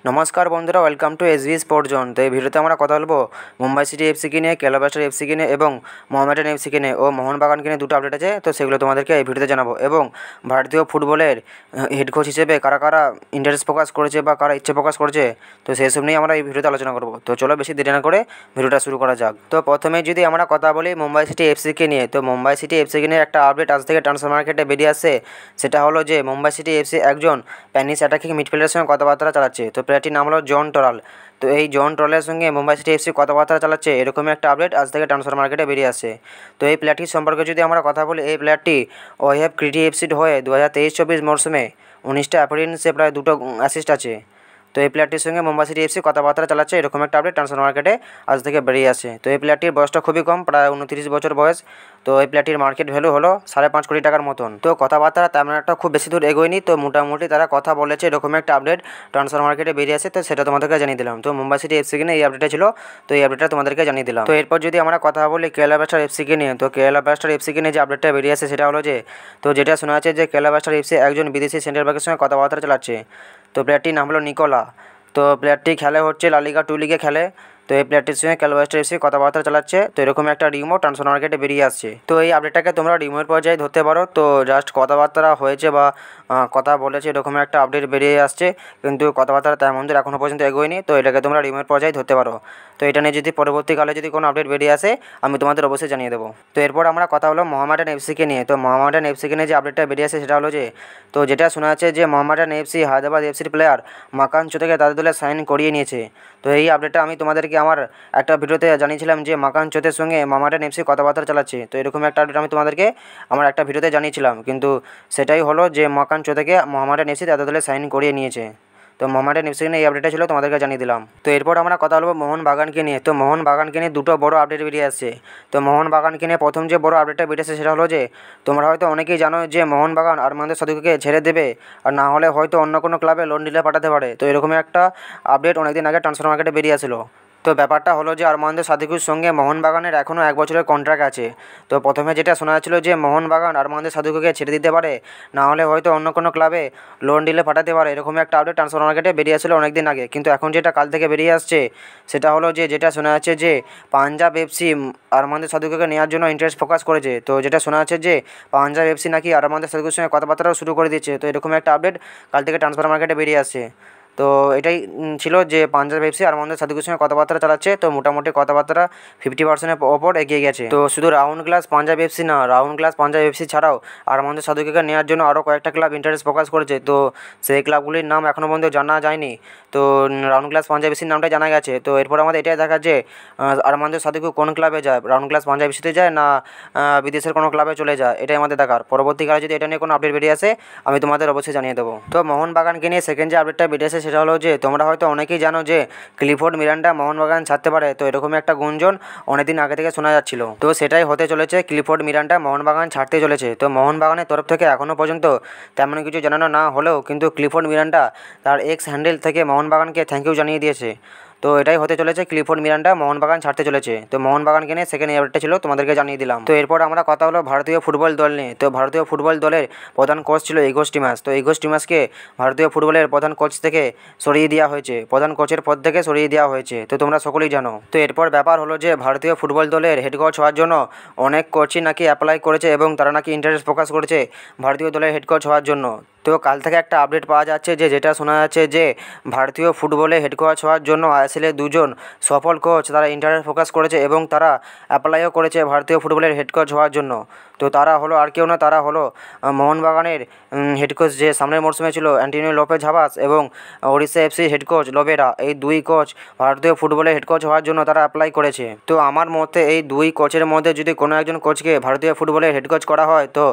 নমস্কার বন্ধুরা, welcome to SB sport zone. তো এই ভিডিওতে আমরা কথা বলবো মুম্বাই সিটি এফসিকে নিয়ে, কেরালা ব্লাস্টার এফসিকে নিয়ে এবং মোহামেডান এফসিকে নিয়ে ও মোহনবাগানকে নিয়ে দুটো আপডেট আছে। তো সেগুলো তোমাদেরকে এই ভিডিওতে জানাবো এবং ভারতীয় ফুটবলের হেড কোচ হিসেবে কারা কারা ইন্টারেস্ট প্রকাশ করেছে বা কারা ইচ্ছে প্রকাশ করেছে, তো সেসব নিয়ে আমরা এই ভিডিওতে আলোচনা করবো। তো চলো বেশি দেরি না করে ভিডিওটা শুরু করা যাক। তো প্রথমে যদি আমরা কথা বলি মুম্বাই সিটি এফসিকে নিয়ে, তো মুম্বাই সিটি এফসিকে নিয়ে একটা আপডেট আজ থেকে ট্রান্সফার মার্কেটে বেরিয়ে আসছে। সেটা হলো যে মুম্বাই সিটি এফসি একজন স্প্যানিশ অ্যাটাকিং মিডফিল্ডারের সঙ্গে কথাবার্তা চালাচ্ছে। তো প্লেয়ারটির নাম হলো জন টরাল। তো এই জন টরালের সঙ্গে মুম্বাই সিটি এফসি কথাবার্তা চালাচ্ছে, এরকমই একটা আপডেট আজ থেকে ট্রান্সফার মার্কেটে বেরিয়ে আসছে। তো এই প্লেয়ারটির সম্পর্কে যদি আমরা কথা বলি, এই প্লেয়ারটি ওয়েভ ক্রিটি এফসির হয়ে 2023-24 মরশুমে 19টা অ্যাপিয়ারেন্সে প্রায় 2টো অ্যাসিস্ট আছে। তো এই প্লেয়ারটির সঙ্গে মুম্বাই সিটি এফসি কথাবার্তা চালাচ্ছে, এরকম একটা আপডেট ট্রান্সফার মার্কেটে আজ থেকে বেরিয়ে আসে। তো এই প্লেয়ারটির বয়সটা খুবই কম, প্রায় 29 বছর বয়স। তো এই প্লেয়ারটির মার্কেট ভ্যালু হলো 5.5 কোটি টাকার মতন। তো কথাবার্তা তেমন একটা খুব বেশি দূর এগোয়নি, তো মোটামুটি তারা কথা বলেছে, এরকম একটা আপডেট ট্রান্সফার মার্কেটে বেরিয়ে আসে। তো সেটা তোমাদেরকে জানিয়ে দিলাম। তো মুম্বাই সিটি এফসিকে নিয়ে এই আপডেটটা ছিল, তো এই আপডেটটা তোমাদেরকে জানিয়ে দিলাম। তো এরপর যদি আমরা কথা বলি কেরালা ব্লাস্টার এফসিকে নিয়ে, তো কেরালা ব্লাস্টার এফসিকে নিয়ে যে আপডেটটা বেরিয়ে আসে সেটা হলো যে, তো যেটা শোনা যাচ্ছে যে কেরালা ব্লাস্টার এফসি একজন বিদেশি সেন্টার ব্যাকের সঙ্গে কথাবার্তা চালাচ্ছে। তো প্লেয়ারটির নাম হলো নিকোলা। তো প্লেয়ারটি খেলে হচ্ছে লা লিগা 2 লিগে খেলে। তো এই প্লেয়ারটির সঙ্গে কেরালা ব্লাস্টার এফসি কথাবার্তা চালাচ্ছে, তো এরকম একটা রিমো ট্রান্সফার মার্কেটে বেরিয়ে আসছে। তো এই আপডেটটাকে তোমরা রিমোর পর্যায়ে ধরতে পারো। তো জাস্ট কথাবার্তা হয়েছে বা কথা বলেছে, এরকম একটা আপডেট বেরিয়ে আসছে, কিন্তু কথাবার্তা তেমন দূর এখনও পর্যন্ত এগোয়নি। তো এটাকে তোমরা রিমোর পর্যায়ে ধরতে পারো। তো এটা নিয়ে যদি পরবর্তীকালে যদি কোনো আপডেট বেরিয়ে আসে, আমি তোমাদের অবশ্যই জানিয়ে দেবো। তো এরপর আমরা কথা হলো মোহামেডান এফসিকে নিয়ে। তো মোহামেডান এফসিকে নিয়ে যে আপডেটটা বেরিয়ে আসে সেটা হলো যে, তো যেটা শোনা যাচ্ছে যে মোহামেডান এফসি হায়দ্রাবাদ এফসির প্লেয়ার মাকান চোতেকে তাদের দলে সাইন করিয়ে নিয়েছে। তো এই আপডেটটা আমি তোমাদেরকে আমার একটা ভিডিওতে জানিয়েছিলাম যে মাকান চোতের সঙ্গে মোহামেডান এফসি কথাবার্তা চালাচ্ছে। তো এরকম একটা আপডেট আমি তোমাদেরকে আমার একটা ভিডিওতে জানিয়েছিলাম, কিন্তু সেটাই হলো যে মাকান চোতেকে মোহামেডান এফসি তাদের দলে সাইন করিয়ে নিয়েছে। তো মোহামেডান এফসিকে নিয়ে এই আপডেটটা ছিল, তোমাদেরকে জানিয়ে দিলাম। তো এরপর আমরা কথা বলবো মোহনবাগানকে নিয়ে। তো মোহনবাগানকে নিয়ে দুটো বড় আপডেট বেরিয়ে আসছে। তো মোহনবাগানকে নিয়ে প্রথম যে বড় আপডেটটা বেরিয়েছে সেটা হলো যে, তোমরা হয়তো অনেকেই জানো যে মোহনবাগান আরমান্দ সাদুকে ছেড়ে দেবে, আর না হলে হয়তো অন্য কোনো ক্লাবে লোন ডিলে পাঠাতে পারে। তো এরকমই একটা আপডেট অনেকদিন আগে ট্রান্সফার মার্কেটে বেরিয়ে আসলো। তো ব্যাপারটা হলো যে আরমান্দ সাদিকুর সঙ্গে মোহনবাগানের এখনও 1 বছরের কন্ট্রাক্ট আছে। তো প্রথমে যেটা শোনা যাচ্ছিল যে মোহনবাগান আরমান্দ সাদিকুকে ছেড়ে দিতে পারে, না হলে হয়তো অন্য কোনো ক্লাবে লোন ডিলে পাঠাতে পারে, এরকম একটা আপডেট ট্রান্সফার মার্কেটে বেরিয়ে আসলো অনেকদিন আগে। কিন্তু এখন যেটা কাল থেকে বেরিয়ে আসছে সেটা হলো যে, যেটা শোনা যাচ্ছে যে পাঞ্জাব এফসি আরমান্দ সাদিকুকে নেওয়ার জন্য ইন্টারেস্ট প্রকাশ করেছে। তো যেটা শোনা যাচ্ছে যে পাঞ্জাব এফসি নাকি আরমান্দ সাদিকুর সঙ্গে কথাবার্তাও শুরু করে দিচ্ছে। তো এরকম একটা আপডেট কাল থেকে ট্রান্সফার মার্কেটে বেরিয়ে আসছে। তো এটাই ছিল যে পাঞ্জাব এফসি আরমান্দ সাদিকুর সঙ্গে কথাবার্তা চালাচ্ছে। তো মোটামুটি কথাবার্তা 50%-এর ওপর এগিয়ে গেছে। তো শুধু রাউন্ড গ্লাস পাঞ্জাব এফসি না, রাউন্ড গ্লাস পাঞ্জাব এফসি ছাড়াও আরমান্দ সাদিকুকে নেওয়ার জন্য আরও কয়েকটা ক্লাব ইন্টারেস্ট প্রকাশ করেছে। তো সেই ক্লাবগুলির নাম এখনও পর্যন্ত জানা যায়নি। তো রাউন্ড গ্লাস পাঞ্জাব এফসির নামটাই জানা গেছে। তো এরপর আমাদের এটাই দেখা যে আরমান্দ সাদিকু কোন ক্লাবে যায়, রাউন্ড গ্লাস পাঞ্জাব এফসিতে যায় না বিদেশের কোনো ক্লাবে চলে যায়, এটাই আমাদের দেখার। পরবর্তীকালে যদি এটা নিয়ে কোনো আপডেট বেরিয়ে আসে, আমি তোমাদের অবশ্যই জানিয়ে দেবো। তো মোহনবাগানকে নিয়ে সেকেন্ড যে আপডেটটা বেরিয়েছে সেটা হলো যে, তোমরা হয়তো অনেকেই জানো যে ক্লিফোর্ড মিরান্ডা মোহনবাগান ছাড়তে পারে। তো এরকমই একটা গুঞ্জন অনেকদিন আগে থেকে শোনা যাচ্ছিল। তো সেটাই হতে চলেছে, ক্লিফোর্ড মিরান্ডা মোহনবাগান ছাড়তে চলেছে। তো মোহনবাগানের তরফ থেকে এখনও পর্যন্ত তেমন কিছু জানানো না হলেও কিন্তু ক্লিফোর্ড মিরান্ডা তার এক্স হ্যান্ডেল থেকে মোহনবাগানকে থ্যাংক ইউ জানিয়ে দিয়েছে। তো এটাই হতে চলেছে, ক্লিফোর্ড মিরান্ডা মোহনবাগান ছাড়তে চলেছে। তো মোহনবাগানকে নিয়ে সেকেন্ড আপডেটটা ছিল, তোমাদেরকে জানিয়ে দিলাম। তো এরপর আমরা কথা হলো ভারতীয় ফুটবল দল নিয়ে। তো ভারতীয় ফুটবল দলের প্রধান কোচ ছিল ইগোস টিমাস। তো ইগোস টিমাসকে ভারতীয় ফুটবলের প্রধান কোচ থেকে সরিয়ে দেওয়া হয়েছে, প্রধান কোচের পদ থেকে সরিয়ে দেওয়া হয়েছে। তো তোমরা সকলেই জানো। তো এরপর ব্যাপার হলো যে ভারতীয় ফুটবল দলের হেড কোচ হওয়ার জন্য অনেক কোচই নাকি অ্যাপ্লাই করেছে এবং তারা নাকি ইন্টারেস্ট প্রকাশ করেছে ভারতীয় দলের হেড কোচ হওয়ার জন্য। তো কাল থেকে একটা আপডেট পাওয়া যাচ্ছে যে, যেটা শোনা যাচ্ছে যে ভারতীয় ফুটবলে হেড কোচ হওয়ার জন্য আইএসএলের 2জন সফল কোচ তারা ইন্টারেস্ট প্রকাশ করেছে এবং তারা অ্যাপ্লাইও করেছে ভারতীয় ফুটবলের হেড কোচ হওয়ার জন্য। তো তারা হলো আর কেউ না, তারা হলো মোহনবাগানের হেড কোচ যে সামনের মরশুমে ছিল অ্যান্টনিও লোপেজ হাবাস এবং ওড়িশা এফসির হেড কোচ লোবেরা। এই 2 কোচ ভারতীয় ফুটবলের হেড কোচ হওয়ার জন্য তারা অ্যাপ্লাই করেছে। তো আমার মতে এই 2 কোচের মধ্যে যদি কোনো একজন কোচকে ভারতীয় ফুটবলের হেড কোচ করা হয়, তো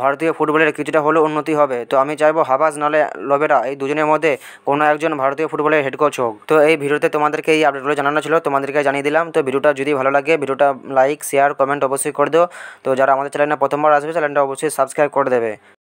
ভারতীয় ফুটবলের কিছুটা হলেও উন্নতি হবে। তো আমি চাইবো হাবাস নালে লোবেরা, এই দুজনের মধ্যে কোনো একজন ভারতীয় ফুটবলের হেড কোচ হোক। তো এই ভিডিওতে তোমাদেরকে এই আপডেটগুলো জানানো ছিল, তোমাদেরকে জানিয়ে দিলাম। তো ভিডিওটা যদি ভালো লাগে, ভিডিওটা লাইক শেয়ার কমেন্ট অবশ্যই করে দিও। তো যারা আমাদের চ্যানেলে প্রথমবার আসবে, চ্যানেলটা অবশ্যই সাবস্ক্রাইব করে দেবে।